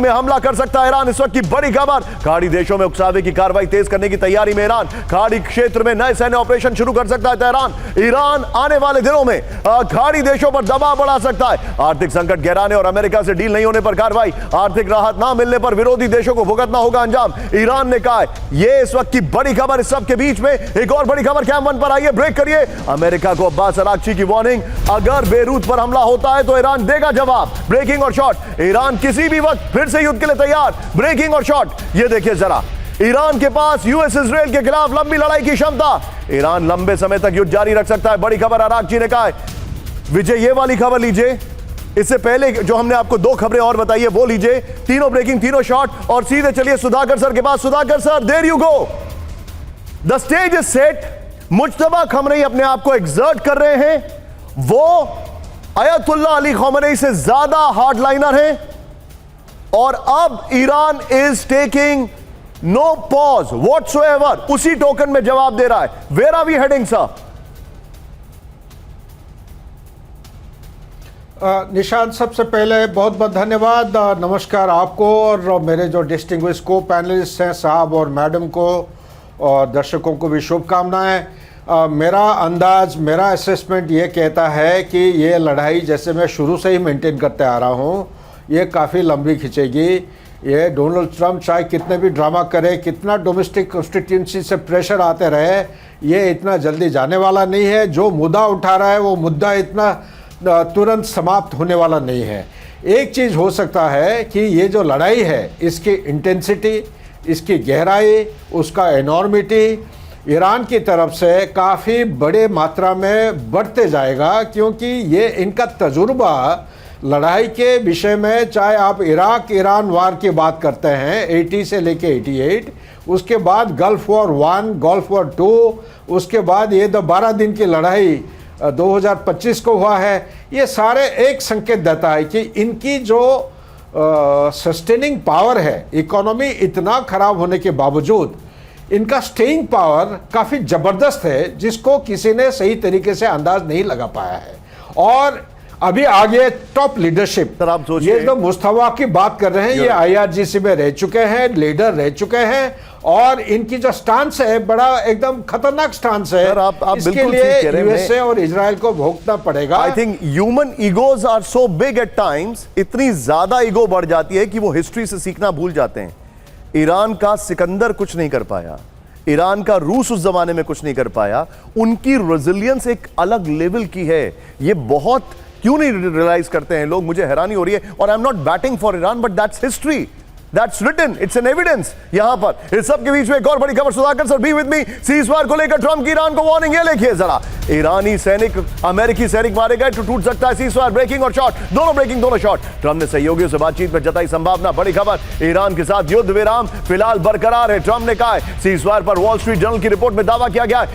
में हमला कर सकता है ईरान। इस वक्त की बड़ी खबर, खाड़ी देशों में उकसावे की कार्रवाई तेज करने की तैयारी में ईरान। खाड़ी क्षेत्र में नए सैन्य ऑपरेशन शुरू कर सकता है तेहरान। ईरान आने वाले दिनों में खाड़ी देशों पर दबाव बढ़ा सकता है। आर्थिक संकट गहराने और अमेरिका से डील नहीं होने पर कार्रवाई, आर्थिक राहत ना मिलने पर विरोधी देशों को भुगतना होगा अंजाम, ईरान ने कहा है। यह इस वक्त की बड़ी खबर। इस सब के बीच में एक और बड़ी खबर कैम वन पर आई है, ब्रेक करिए। अमेरिका को अब्बास अरागची की वार्निंग, अगर बेरूत पर हमला होता है तो ईरान देगा जवाब। ब्रेकिंग और शॉर्ट, ईरान किसी भी वक्त फिर से युद्ध के लिए तैयार। ब्रेकिंग और शॉर्ट, ये देखिए जरा, ईरान के पास यूएस इजराइल के खिलाफ लंबी लड़ाई की क्षमता। ईरान लंबे समय तक युद्ध जारी रख सकता है, बड़ी खबर अरागची ने कहा है। विजय, ये वाली खबर लीजिए, इससे पहले जो हमने आपको दो खबरें और बताई है वो लीजिए। तीनों ब्रेकिंग, तीनों शॉर्ट, और सीधे चलिए सुधाकर सर के पास। Sudhakar sir, there you go, the stage is set. Mujtaba Khamenei अपने आप को एक्सर्ट कर रहे हैं, वो अयतुल्लाह अली खमेनी से ज्यादा हार्डलाइनर हैं, और अब Iran is taking no pause whatsoever, उसी टोकन में जवाब दे रहा है। Where are we heading sir? Nishant, सबसे पहले बहुत बहुत धन्यवाद। नमस्कार आपको और मेरे जो डिस्टिंग्विश को पैनलिस्ट हैं साहब और मैडम को, और दर्शकों को भी शुभकामनाएं। मेरा अंदाज, मेरा असेसमेंट ये कहता है कि ये लड़ाई, जैसे मैं शुरू से ही मेंटेन करते आ रहा हूँ, ये काफ़ी लंबी खिंचेगी। ये डोनाल्ड ट्रंप चाहे कितने भी ड्रामा करे, कितना डोमेस्टिक कॉन्स्टिट्यूंसी से प्रेशर आते रहे, ये इतना जल्दी जाने वाला नहीं है। जो मुद्दा उठा रहा है वो मुद्दा इतना तुरंत समाप्त होने वाला नहीं है। एक चीज़ हो सकता है कि ये जो लड़ाई है, इसकी इंटेंसिटी, इसकी गहराई, उसका एनॉर्मिटी ईरान की तरफ से काफ़ी बड़े मात्रा में बढ़ते जाएगा, क्योंकि ये इनका तजुर्बा लड़ाई के विषय में, चाहे आप इराक ईरान वार की बात करते हैं 80 से लेके 88, उसके बाद गल्फ वॉर 1, गल्फ वॉर 2, उसके बाद ये 12 दिन की लड़ाई 2025 को हुआ है, ये सारे एक संकेत देता है कि इनकी जो सस्टेनिंग पावर है, इकोनॉमी इतना खराब होने के बावजूद इनका स्टेइंग पावर काफ़ी ज़बरदस्त है, जिसको किसी ने सही तरीके से अंदाज नहीं लगा पाया है। और अभी आगे टॉप लीडरशिप, ये जो मुस्तफा की बात कर रहे हैं, ये IRGC में रह चुके हैं, लीडर रह चुके हैं, और इनकी जो स्टांस है बड़ा एकदम खतरनाक स्टांस है। आप इसके लिए यूएसए और इजराइल को भोगना पड़ेगा। I think human egos are so big at times, इतनी ज्यादा ईगो बढ़ जाती है कि वो हिस्ट्री से सीखना भूल जाते हैं। ईरान का सिकंदर कुछ नहीं कर पाया, ईरान का रूस उस जमाने में कुछ नहीं कर पाया। उनकी रेजिलियंस एक अलग लेवल की है। ये बहुत क्यों नहीं रियलाइज करते हैं लोग, मुझे हैरानी हो रही है। और I am not batting for Iran, but that's history, that's written, it's an evidence. यहां पर इस सब के बीच में एक और बड़ी खबर, Sudhakar sir be with me. Ceasefire को लेकर ट्रंप की ईरान को वार्निंग, ये देखिए जरा, ईरानी सैनिक अमेरिकी सैनिक मारे गए तो टूट सकता है सीजफायर। ब्रेकिंग और शॉर्ट, दोनों ब्रेकिंग, दोनों शॉर्ट। ट्रंप ने सहयोगियों से बातचीत में जताई संभावना, बड़ी खबर, ईरान के साथ युद्ध विराम फिलहाल बरकरार है। ट्रंप ने कहा है सीजफायर पर वॉल स्ट्रीट जर्नल की रिपोर्ट में दावा किया गया है